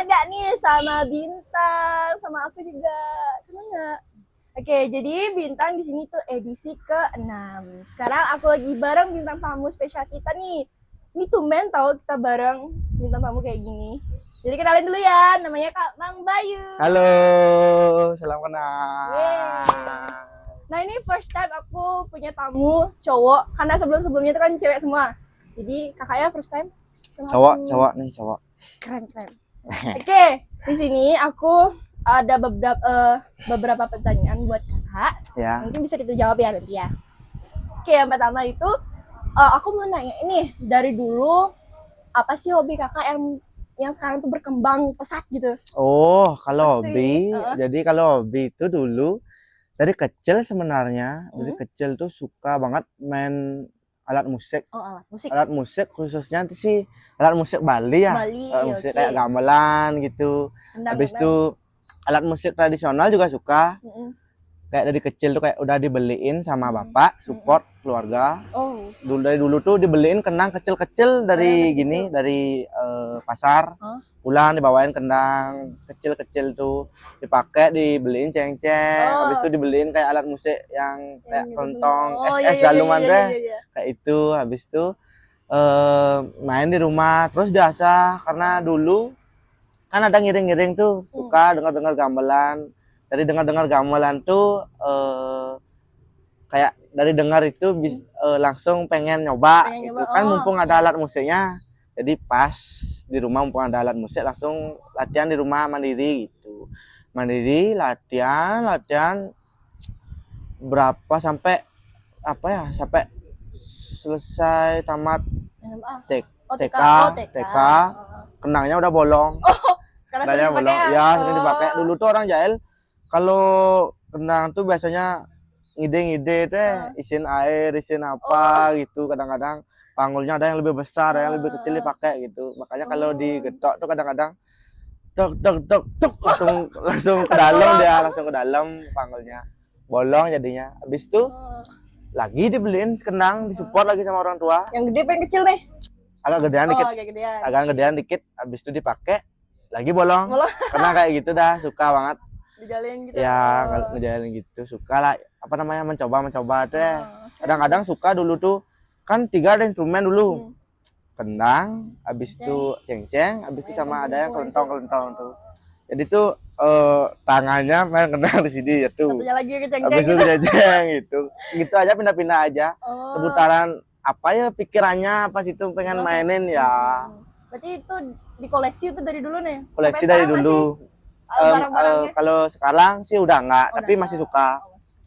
ingat gak nih sama Bintang, sama aku juga? Kenal nggak? Oke, jadi Bintang di sini tuh edisi ke-6. Sekarang aku lagi bareng bintang tamu spesial kita nih. Ini tumben tahu kita bareng bintang tamu kayak gini. Jadi kenalin dulu ya, namanya Kak Mang Bayu. Halo, salam kenal. Yeay. Nah ini first time aku punya tamu cowok, karena sebelum-sebelumnya itu kan cewek semua. Jadi kakaknya first time. Cowok nih, cowok. Keren. Oke, di sini aku ada beberapa pertanyaan buat kakak. Ya. Mungkin bisa kita jawab ya nanti ya. Oke, yang pertama itu aku mau nanya ini, dari dulu apa sih hobi kakak yang sekarang tuh berkembang pesat gitu? Oh, kalau Pasti, hobi, jadi kalau hobi itu dulu dari kecil sebenarnya, dari kecil tuh suka banget main alat musik. Oh, alat musik. Alat musik khususnya itu sih alat musik Bali ya. Bali, Alat musik oke. kayak gamelan gitu. Habis itu alat musik tradisional juga suka. Kayak dari kecil tuh kayak udah dibeliin sama bapak, support keluarga. Oh, Dari dulu tuh dibeliin kendang kecil-kecil dari kecil. dari pasar. Pulang dibawain kendang kecil-kecil tuh, dipakai, dibeliin ceng-ceng. Habis itu dibeliin kayak alat musik yang kayak kerontong, SS daluman deh. Kayak itu. Habis itu main di rumah terus biasa, karena dulu kan ada ngiring-ngiring tuh, suka dengar-dengar gamelan. Dari dengar-dengar gamelan tuh kayak dari dengar itu langsung pengen nyoba gitu kan, mumpung ada alat musiknya. Jadi pas di rumah mumpung ada alat musik, langsung latihan di rumah mandiri gitu. Mandiri latihan berapa sampai apa ya, sampai selesai tamat TK. Kendangnya udah bolong. Kendangnya bolong. Ya, sering dipakai. Dulu tuh orang Jael kalau kendang tuh biasanya ngide-ngide deh, isin air, isin apa gitu. Kadang-kadang panggulnya ada yang lebih besar, ada yang lebih kecil dipakai gitu. Makanya kalau digetok tuh kadang-kadang tuk langsung ke dalam, dia langsung ke dalam, panggulnya bolong jadinya. Habis itu lagi dibeliin kendang, disupport lagi sama orang tua. Yang gede apa yang kecil nih? Agak gedean dikit. Agak gedean dikit. Habis itu dipakai lagi bolong. Karena kayak gitu dah, suka banget. Dijalin gitu. Ya, ngejalin gitu, suka lah, apa namanya, mencoba deh. Kadang-kadang suka dulu tuh kan 3 ada instrumen dulu. Kendang, habis itu ceng-ceng, habis itu sama ada yang kelentong tuh. Jadi tuh tangannya main kendang di sini ya tuh. Satunya lagi ke ceng-ceng Habis itu ceng-ceng gitu. Gitu aja, pindah-pindah aja. Seputaran apa ya pikirannya pas itu pengen mainin ya. Berarti itu dikoleksi itu dari dulu nih? Koleksi dari dulu. Kalau sekarang sih udah enggak, tapi masih suka.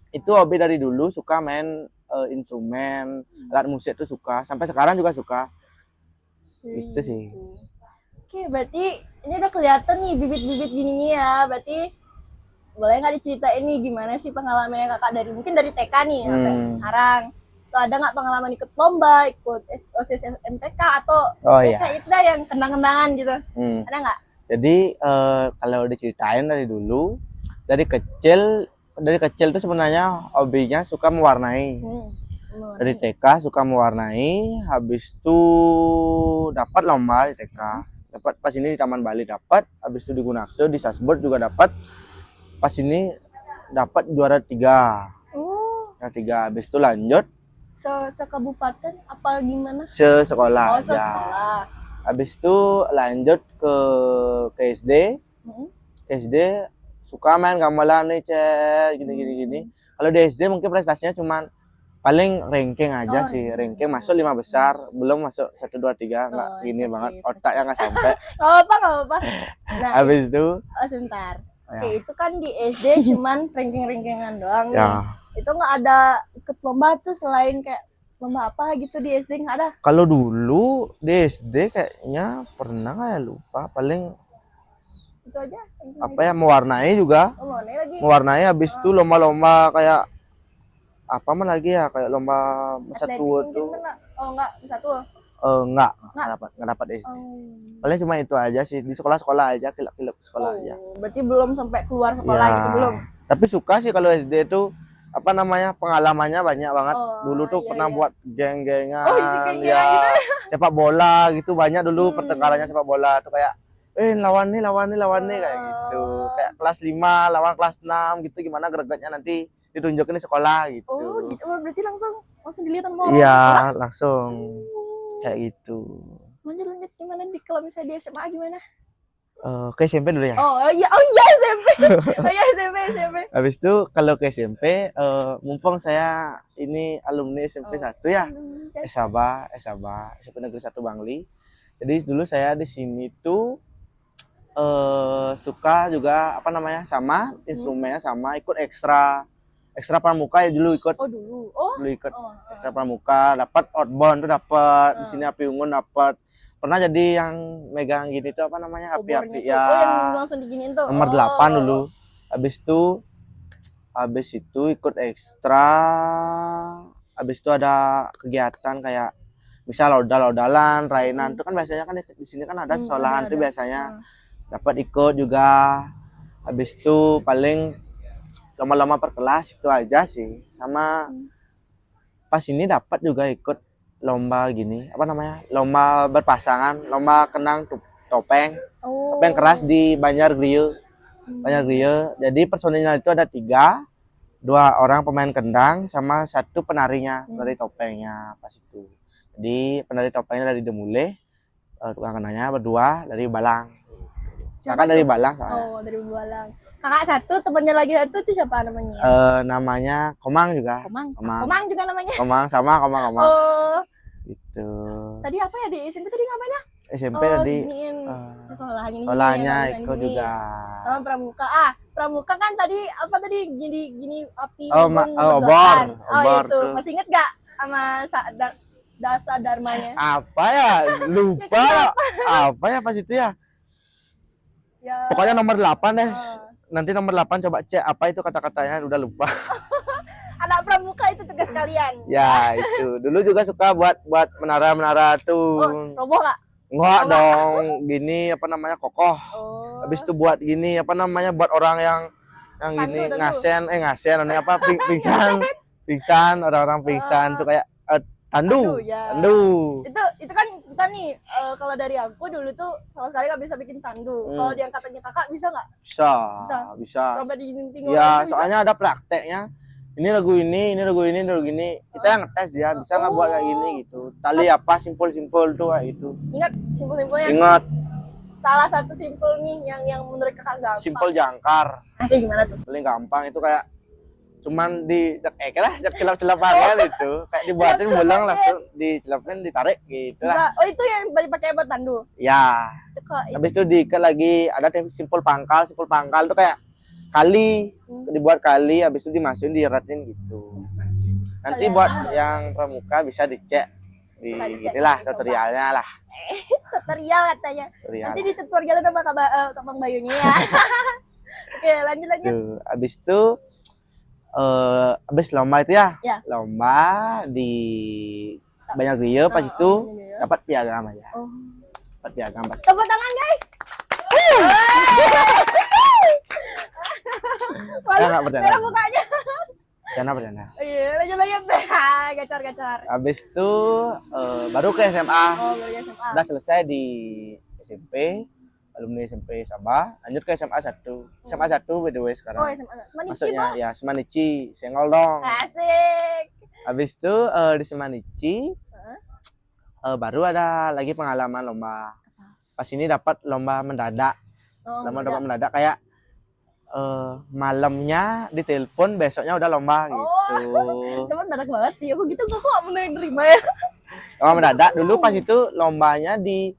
Itu hobi dari dulu, suka main instrumen, alat musik tuh suka. Sampai sekarang juga suka. Itu sih. Oke, berarti ini udah kelihatan nih bibit-bibit gininya ya. Berarti boleh nggak diceritain nih gimana sih pengalamannya kakak dari mungkin dari TK nih sampai sekarang? Tuh ada nggak pengalaman ikut lomba, ikut OSIS MPK atau kayak itu dah yang kendang-kendangan gitu? Ada nggak? Jadi kalau diceritain dari dulu, dari kecil tuh sebenarnya hobinya suka mewarnai. Dari TK suka mewarnai, habis itu dapat lomba di TK, dapat pas ini di Taman Bali dapat, habis itu di Gunakso, di Sasbot juga dapat. Pas ini dapat juara 3. Juara 3, habis itu lanjut sekabupaten apa gimana? Sekolah aja. Habis itu lanjut ke SD. SD suka main gamelan nih, gini. Kalau di SD mungkin prestasinya cuman paling ranking aja sih, ranking masuk 5 besar, belum masuk 1 2 3, enggak gini banget, otaknya enggak sampai. Enggak apa-apa. Nah, habis itu sebentar. Oke, itu kan di SD cuman ranking-rankingan doang nih. Itu enggak ada ikut lomba tuh selain kayak lomba apa gitu di SD, enggak ada? Kalau dulu di SD kayaknya pernah ya, lupa, paling itu aja. Apa ya, mewarnai juga. Mewarnai, habis itu lomba-lomba kayak apa mah lagi ya, kayak lomba satu tuh. Enggak, satu. Enggak dapat SD. Paling cuma itu aja sih, di sekolah-sekolah aja, kilap-kilap sekolah aja. Berarti belum sampai keluar sekolah gitu, belum? Tapi suka sih kalau SD tuh, apa namanya, pengalamannya banyak banget. Dulu tuh pernah buat geng-gengan, ya, sepak bola gitu, banyak dulu pertengkarannya sepak bola tuh, kayak lawan nih kayak gitu. Kayak kelas 5 lawan kelas 6 gitu, gimana gregetnya nanti ditunjukin di sekolah gitu. Oh gitu, berarti langsung dilihat sama orang Iya, sekolah? langsung kayak gitu. Lanjut gimana di kalau misalnya di SMA gimana? Ke SMP dulu ya. Oh iya SMP. Oh iya SMP. Habis itu kalau ke SMP, mumpung saya ini alumni SMP 1 ya. Esaba SMP Negeri 1 Bangli. Jadi dulu saya di sini tuh suka juga apa namanya sama instrumennya, sama ikut ekstra pramuka ya dulu ikut. Oh dulu. Dulu ikut ekstra pramuka, dapat outbound tuh dapat. Di sini api unggun dapat. Pernah jadi yang megang gini tuh apa namanya, api-api ya. Oh yang langsung diginiin tuh. Nomor 8 dulu. Habis itu ikut ekstra. Habis itu ada kegiatan kayak misal lodal-lodalan, rainan itu kan biasanya kan di sini kan ada sekolahan tuh biasanya. Dapat ikut juga. Habis itu paling lama-lama per kelas itu aja sih. Sama pas ini dapat juga ikut lomba gini, apa namanya? Lomba berpasangan, lomba kenang topeng. Topeng keras di Banjar Griyo. Jadi personilnya itu ada 3, 2 orang pemain kendang sama 1 penarinya, penari topengnya pas itu. Jadi penari topengnya dari Demule, tukang kendangnya berdua dari Balang. Kakak dari Balang soalnya. Oh, dari Balang. Kakak 1, temannya lagi 1 itu siapa namanya? Namanya Komang juga. Komang juga namanya. Komang sama Komang. Oh. Gitu. Tadi apa ya di SMP tadi ngapain ya? SMP tadi sekolahnya ikut juga. Sama pramuka. Pramuka kan tadi apa tadi gini api obor itu. Masih inget gak sama dasa dharmanya? Apa ya? Lupa. Apa ya pas itu ya? Ya. Pokoknya nomor 8 deh. Nanti nomor 8 coba cek apa itu kata-katanya, udah lupa. Anak pramuka itu tugas kalian. Ya, itu. Dulu juga suka buat menara-menara tuh. Roboh gak? Enggak dong. Gini apa namanya, kokoh. Habis itu buat gini apa namanya, buat orang yang gini ngasen namanya apa, pingsan, orang-orang pingsan tuh kayak tandu. Itu kan kita nih kalau dari aku dulu tuh sama sekali nggak bisa bikin tandu. Kalau di angkatannya kakak bisa nggak? Bisa. Coba diinting. Ya, soalnya ada prakteknya. Ini lagu ini. Kita yang ngetes dia bisa nggak buat kayak gini gitu. Tali apa simpul-simpul tuh kayak itu. Ingat simpul-simpulnya? Ingat. Salah satu simpul nih yang menurut kakak gampang. Simpul jangkar. Kayak gimana tuh? Paling gampang itu kayak cuman celap-celap banget itu, kayak dibuatin bolong langsung dicelapin ditarik gitu lah. Oh itu yang pakai buat tandu? Ya. Habis itu diikat lagi, ada simpul pangkal tuh kayak kali, dibuat kali, habis itu dimasukin diiratin gitu. Nanti buat yang pramuka bisa dicek di inilah tutorialnya lah. Tutorial katanya. Nanti di tutorial sama Bang Bayunya ya. Oke, lanjut. Habis itu habis lomba itu ya. Lomba di Banjar Griyo pas itu dapat piagam aja. Dapat piagam pas. Tepuk tangan guys. Enggak bercanda. Mukanya. Bercanda. Iya, lanjut deh. Gacar. Habis itu baru ke SMA. Baru ke SMA. Udah selesai di SMP. Alumni SMP Sabah, lanjut ke SMA 1. SMA 1 by the way sekarang. SMA 1. Maksudnya ya Semanici, senggol dong. Asik. Habis itu di Semanici baru ada lagi pengalaman lomba. Pas ini dapat lomba mendadak. Lomba mendadak kayak malamnya ditelepon, besoknya udah lomba gitu. Teman mendadak banget sih. Aku gitu kok menerima ya. Lomba mendadak dulu pas itu lombanya di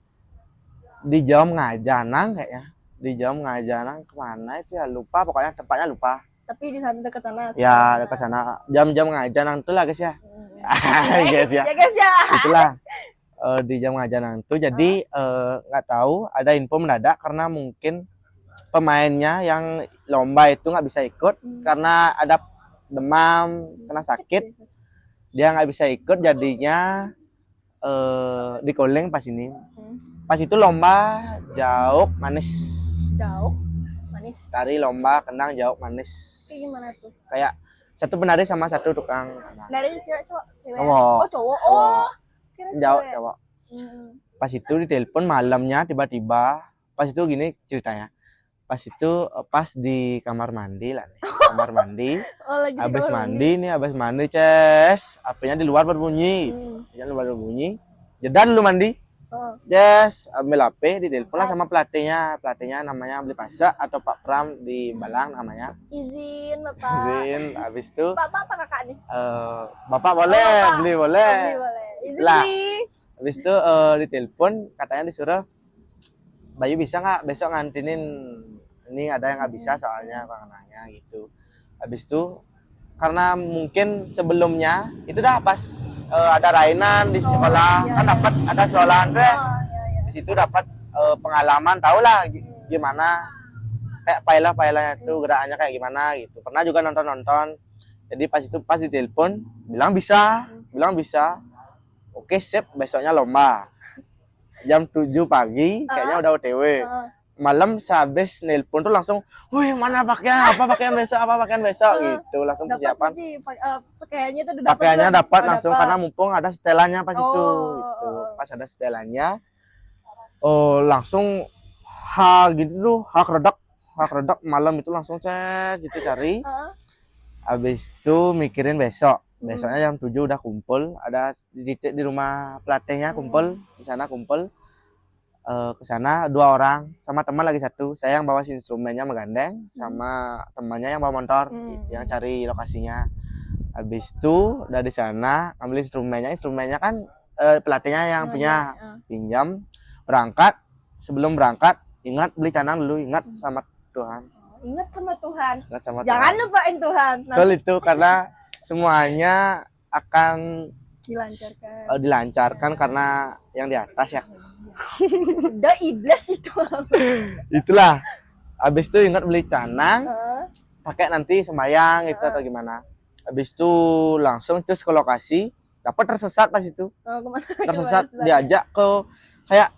Jam Ngajanang kayaknya. Di Jam Ngajanang kemana itu ya, lupa, pokoknya tempatnya lupa. Tapi di sana dekat sana. Ya, dekat sana. Jam Ngajanang itu lah guys ya. Guys ya. Ya guys ya. Itulah di Jam Ngajanang itu. Jadi nggak tahu, ada info mendadak karena mungkin pemainnya yang lomba itu nggak bisa ikut karena ada demam, kena sakit. Dia nggak bisa ikut, jadinya di Koleng pas ini. Pas itu lomba jauk manis. Tari lomba kendang jauk manis. Kayak gimana tuh? Kayak satu penari sama satu tukang. Penari cewek? Cowok. Oh cowok. Oh. Jauk cowok. Pas itu ditelepon malamnya tiba-tiba Pas itu gini ceritanya. Pas di kamar mandi lah nih. Kamar mandi. Lagi di Habis kamar mandi, Ces. HP-nya di luar berbunyi. HP-nya di luar berbunyi. Jeda dulu mandi. Yes, ambil HP, ditelepon lah sama pelatihnya. Pelatihnya namanya Beli Pasa atau Pak Pram di Balang namanya. Izin, Bapak. Izin, habis itu Bapak apa kakak nih? Bapak boleh, Bapak. Beli boleh. Beli boleh. Izin Lah. Beli. Habis itu ditelepon, katanya disuruh Bayu bisa nggak besok ngantinin, ini ada yang nggak bisa soalnya nanya gitu. Habis itu karena mungkin sebelumnya itu dah pas ada Rainan di sekolah, iya, kan iya. dapat ada sekolahan deh. Iya. Di situ dapat pengalaman, tau lah gimana kayak pailah-pailahnya itu gerakannya kayak gimana gitu. Pernah juga nonton. Jadi pas ditelepon bilang bisa. Oke, sip, besoknya lomba. Jam 7 pagi kayaknya udah OTW. Malam sehabis nelpon tuh langsung, "Wih, mana pakaian? Apa pakaian besok?" gitu. Langsung persiapan. Pakaiannya tuh udah Pakaiannya dapat langsung dapet. karena mumpung ada setelannya pas itu gitu. Pas ada setelannya langsung gitu, hak redak malam itu langsung gitu cari. Habis itu mikirin besoknya jam 7 udah kumpul, ada di rumah pelatihnya kumpul, di sana kumpul. Ke sana 2 orang sama teman lagi 1. Saya yang bawa instrumennya menggandeng sama temannya yang bawa motor gitu, yang cari lokasinya. Habis itu udah di sana ambil instrumennya kan pelatihnya yang punya, pinjam, berangkat. Sebelum berangkat ingat beli canang dulu, ingat sama Tuhan. Ingat sama Tuhan. Jangan lupain Tuhan. Betul itu karena semuanya akan dilancarkan karena yang di atas ya. Udah iblis itu. Itulah. Habis itu ingat beli canang, pakai nanti sembayang itu atau gimana. Habis itu langsung terus ke lokasi, dapat tersesat pas itu. Tersesat diajak ke kayak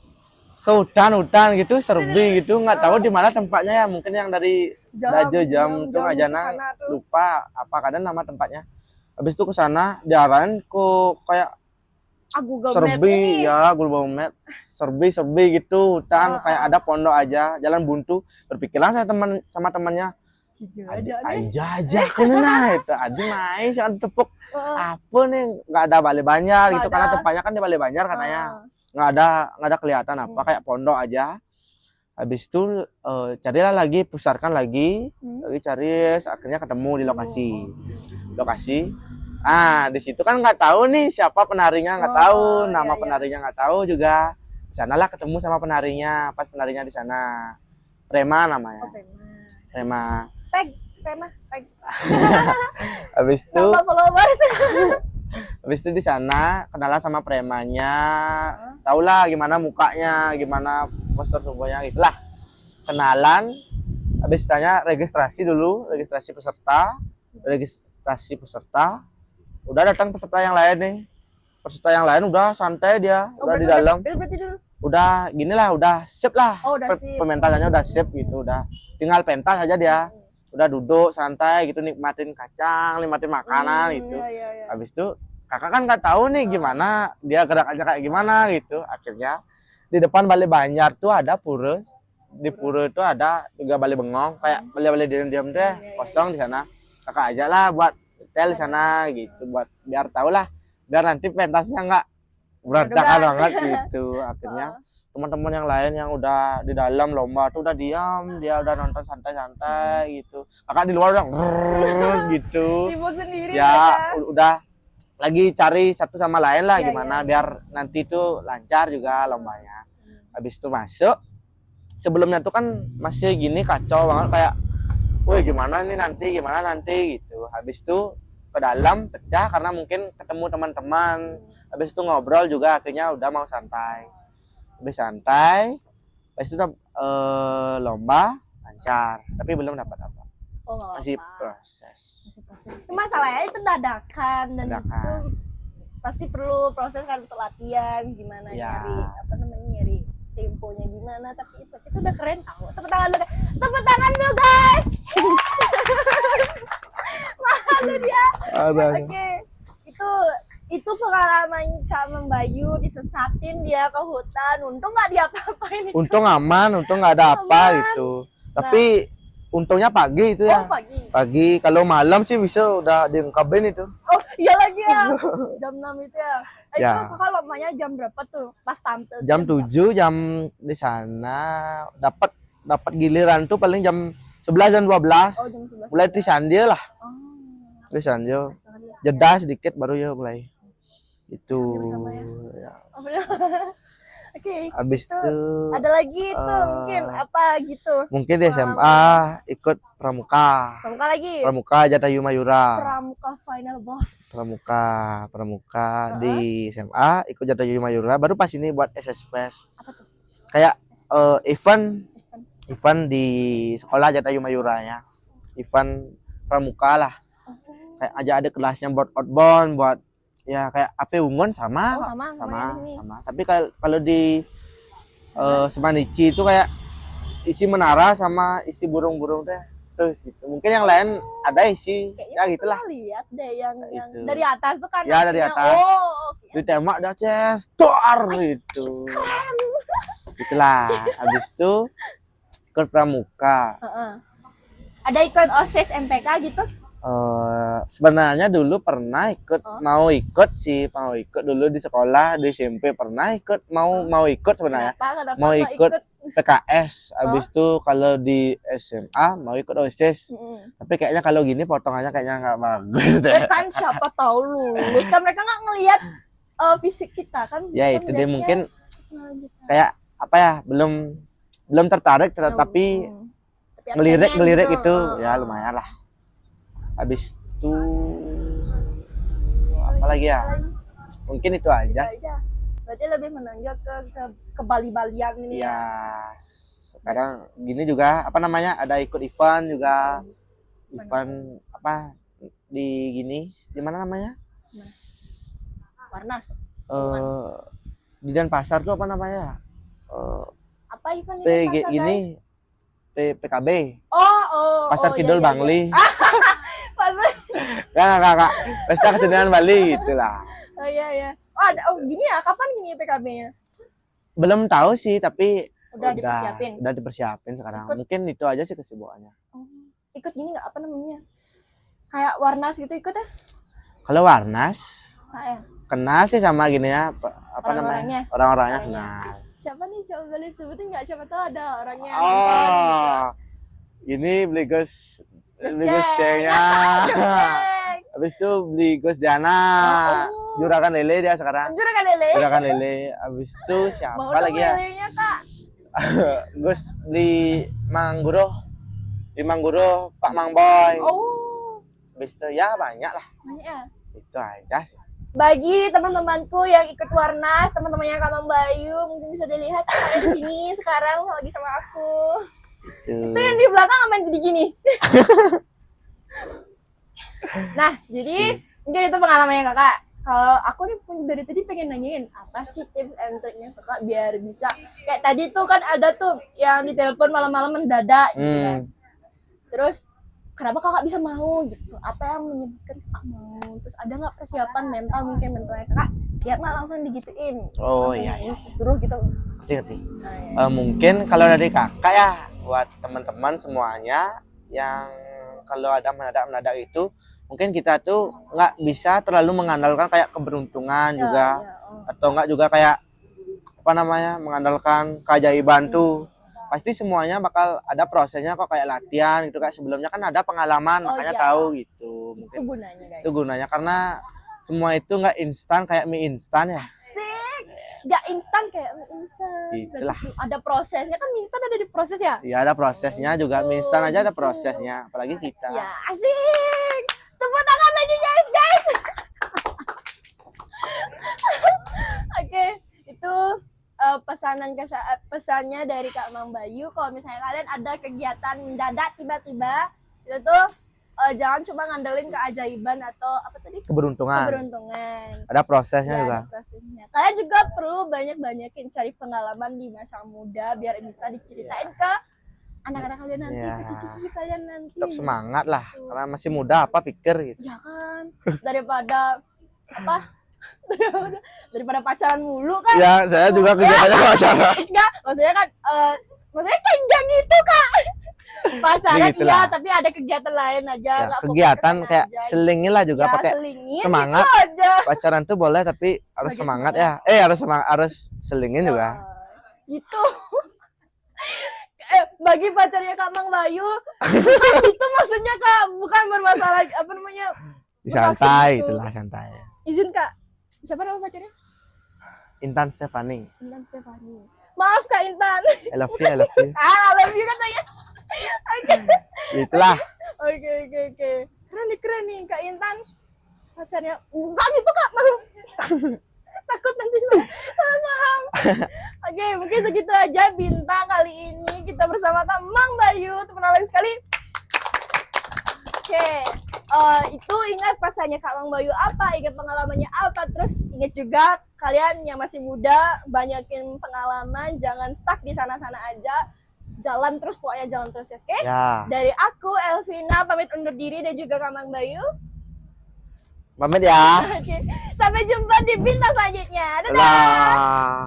ke hutan gitu, serbi gitu, nggak tahu di mana tempatnya ya. Mungkin yang dari jam tuh ngajana lupa apa kadang nama tempatnya. Habis itu ke sana diarahin ke kayak Google Map, serbi gitu hutan, kayak ada pondok aja, jalan buntu. Berpikirlah saya sama temannya, aja kena itu adi main jangan tepuk apa nih, nggak ada Bale Banjar gitu, karena tempatnya kan di Bale Banjar katanya, nggak ada kelihatan apa, kayak pondok aja. Habis itu carilah lagi, pusarkan lagi cari, akhirnya ketemu di lokasi. Di situ kan nggak tahu nih siapa penarinya, nggak tahu nama penarinya, nggak tahu juga. Di sanalah ketemu sama penarinya, pas penarinya di sana, Prema namanya. Prema. Tag. Habis itu nama followers. Habis itu di sana kenalan sama Premanya, taulah gimana mukanya, gimana postur tubuhnya gitulah. Kenalan, habis tanya registrasi peserta. Udah datang peserta yang lain nih. Peserta yang lain udah santai dia, udah di dalam. Udah ginilah, udah sip lah. Pementasannya udah sip gitu, udah tinggal pentas aja dia. Udah duduk santai gitu, nikmatin kacang, nikmatin makanan gitu. Habis itu kakak kan nggak tahu nih gimana dia gerakannya kayak gimana gitu. Akhirnya di depan Bale Banjar tuh ada purus. Di pura itu ada juga Bale Bengong, kayak Bale diam-diam deh, kosong di sana. Kakak aja lah buat hotel di sana gitu, buat biar tahu lah, biar nanti pentasnya nggak berantakan banget gitu. Akhirnya teman-teman yang lain yang udah di dalam lomba tuh udah diam, dia udah nonton santai-santai gitu. Kakak di luar udah gitu. Sibuk sendiri ya. Udah lagi cari satu sama lain lah gimana biar nanti tuh lancar juga lombanya. Habis itu masuk, sebelumnya tuh kan masih gini kacau banget, kayak woi gimana nanti gitu. Habis itu ke dalam pecah karena mungkin ketemu teman-teman. Habis itu ngobrol juga, akhirnya udah mau santai. Habis itu udah lomba lancar, tapi belum dapat apa. Masih proses. Masalahnya itu dadakan dan itu pasti perlu proses kan untuk latihan, gimana nyari temponya gimana, tapi itu udah keren tahu. Tepuk tangan dulu guys. Malu dia. Oke. Itu itu pengalaman Kak Membayu disesatin dia ke hutan. Untung nggak diapa-apain. Untung aman, untung nggak ada apa Aman. gitu. Tapi untungnya pagi itu ya. Oh, pagi. Pagi, kalau malam sih bisa udah diungkapin itu. Oh, iya lagi ya. Jam 6 itu ya. Ya. Itu Kakak lombanya jam berapa tuh? Pas tampil. Jam 7 jam di sana dapat giliran tuh paling jam 11 jam 12. Oh, jam 11. Mulai tisan dia lah. Oh. Tisan dia. Pas banget ya. Jeda sedikit baru ya mulai. Itu. Bersama ya. Ya. Oh, bener. Oke. Habis itu Ada lagi tuh mungkin apa gitu. mungkin di SMA ikut pramuka. Pramuka lagi. Pramuka Jatayu Mayura. Pramuka final boss. Pramuka di SMA ikut Jatayu Mayura. Baru pas ini buat SSPS. Apa tuh? Kayak event di sekolah Jatayu Mayura ya. Event pramuka lah. Kayak aja ada kelasnya buat outbound, buat ya kayak AP Ungon sama. Oh, sama ini. Tapi kalau di Semanici itu kayak isi menara sama isi burung-burung teh terus gitu. Mungkin yang lain ada isi Kayaknya ya gitulah. Lihat deh yang Itu. dari atas tuh kan. Ya, dari artinya, atas. Oh, oke. Ditembak dah ces, tor gitu. Itulah. Habis itu ikut pramuka. Heeh. Ada ikut OSIS MPK gitu? Sebenarnya dulu pernah ikut, mau ikut dulu di sekolah di SMP pernah ikut, mau ikut sebenarnya. Kenapa Mau kok ikut PKS. Habis itu kalau di SMA mau ikut OSIS. Tapi kayaknya kalau gini potongannya kayaknya nggak bagus deh. Kan siapa tahu lulus kan mereka nggak ngelihat fisik kita kan. Ya Kan itu deh mungkin gitu. kayak apa ya, belum tertarik tapi ngelirik gitu. itu ya lumayan lah. Habis itu apa lagi ya? Mungkin itu aja sih. Berarti lebih menonjol ke Bali-Balian ini Ya sekarang gini juga apa namanya, ada ikut event juga, event apa di gini di mana namanya, Warnas. di Denpasar tuh apa namanya, Apa event PG ini ini PKB Pasar Kidul iya, Bangli. Pasar. Kakak pesta kesenian Bali itulah. Oh iya. Oh gini ya, kapan gini PKB-nya? Belum tahu sih tapi Udah dipersiapin. Udah dipersiapin sekarang. Ikut. Mungkin itu aja sih kesibukannya. Ikut gini nggak, apa namanya? Kayak Warnas gitu ikut ya? Kalau Warnas Ya. kenal sih sama gini ya, apa Orang-orangnya. namanya? Orang-orangnya kenal. Siapa nih? Siapa boleh sebutin nggak? Siapa tahu ada orangnya. Oh, ini beli Gus Cengnya. Habis itu beli Gus Diana. Juragan Lele dia sekarang. Juragan Lele. Habis itu siapa Mau lagi ya? Lelenya, Kak. Gus beli Mangguro. Di Mangguro Pak Mangboy. Oh. Habis itu ya banyak lah. Banyak ya. Itu aja sih. Bagi teman-temanku yang ikut Warnas, teman-temannya Kak Membayu, mungkin bisa dilihat ada di sini sekarang lagi sama aku. Itu yang di belakang main gini-gini. Nah, jadi mungkin itu pengalamannya Kakak. Kalau aku nih dari tadi pengen nanyain apa sih tips and triknya Kakak biar bisa kayak tadi tuh kan ada tuh yang ditelepon malam-malam mendadak gitu kan. Terus kenapa Kakak bisa mau gitu? Apa yang menyebabkan Kakak mau? Terus ada nggak persiapan mental, mungkin mentalnya Kakak siap nggak langsung digituin? Oh langsung iya. Suruh gitu. Ngerti. Mungkin kalau dari kakak ya buat teman-teman semuanya yang kalau ada mendadak itu mungkin kita tuh nggak bisa terlalu mengandalkan kayak keberuntungan juga atau nggak juga kayak apa namanya mengandalkan keajaiban tuh. Pasti semuanya bakal ada prosesnya kok, kayak latihan gitu, kayak sebelumnya kan ada pengalaman makanya tahu gitu. Mungkin itu gunanya guys. Itu gunanya karena semua itu nggak instan kayak mie instan ya. Asik. Nggak instan kayak mie instan. Itulah. Ada prosesnya kan, mie instan ada di proses ya? Iya ada prosesnya juga, mie instan aja ada prosesnya, apalagi kita. Ya asik. Tepuk tangan lagi guys. Oke, itu pesannya dari Kak Membayu. Kalau misalnya kalian ada kegiatan mendadak tiba-tiba itu tuh jangan cuma ngandelin keajaiban atau apa tadi, keberuntungan. Ada prosesnya juga. Ada prosesnya. Kalian juga perlu banyak-banyakin cari pengalaman di masa muda biar bisa diceritain ke anak-anak kalian nanti, ke cucu-cucu kalian nanti. Tetap semangat lah, karena masih muda apa pikir gitu. Ya kan, daripada apa Daripada pacaran mulu kan. Ya, saya juga kegiatannya pacaran. Enggak, maksudnya kan maksudnya kan enggak gitu, Kak. Pacaran Gitu iya, lah. tapi ada kegiatan lain aja, Ya, enggak fokus kegiatan ke sana kayak aja. selingin lah juga Ya, pakai selingin semangat. gitu aja. Pacaran tuh boleh tapi harus Sebagai semangat semangat. ya. Harus semangat, harus selingin juga. Gitu. Bagi pacarnya Kak Mang Bayu, itu maksudnya Kak, bukan bermasalah apa namanya? Santai gitu. itulah, santai. Izin Kak, siapa nama pacarnya? Intan Stefani. Intan Stefani. Maaf Kak Intan. I love you, I love you. I love you katanya. Itulah. Oke. Keren nih Kak Intan. Pacarnya enggak gitu Kak. Takut nanti salah paham. Oke, mungkin segitu aja bintang kali ini kita bersama Kak Mang Bayu, teman lain sekali. Oke, itu ingat pesannya Kak Mang Bayu apa, ingat pengalamannya apa, terus ingat juga kalian yang masih muda banyakin pengalaman, jangan stuck di sana-sana aja, jalan terus pokoknya jalan terus, oke? Ya. Dari aku Elvina pamit undur diri dan juga Kak Mang Bayu. Pamit ya. Oke, sampai jumpa di bintang selanjutnya. Dadah. Dadah.